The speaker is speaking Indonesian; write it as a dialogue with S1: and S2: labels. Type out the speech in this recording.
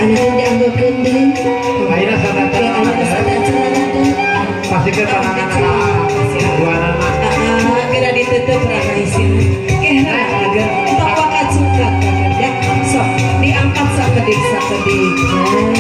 S1: anak dianggokeun deui.
S2: Ayeuna sadar pastikan panangan buanana.
S1: Kira ditutup rahaisin. Kehna agar entok wakat sukat ya. Sok diangkat sakedik.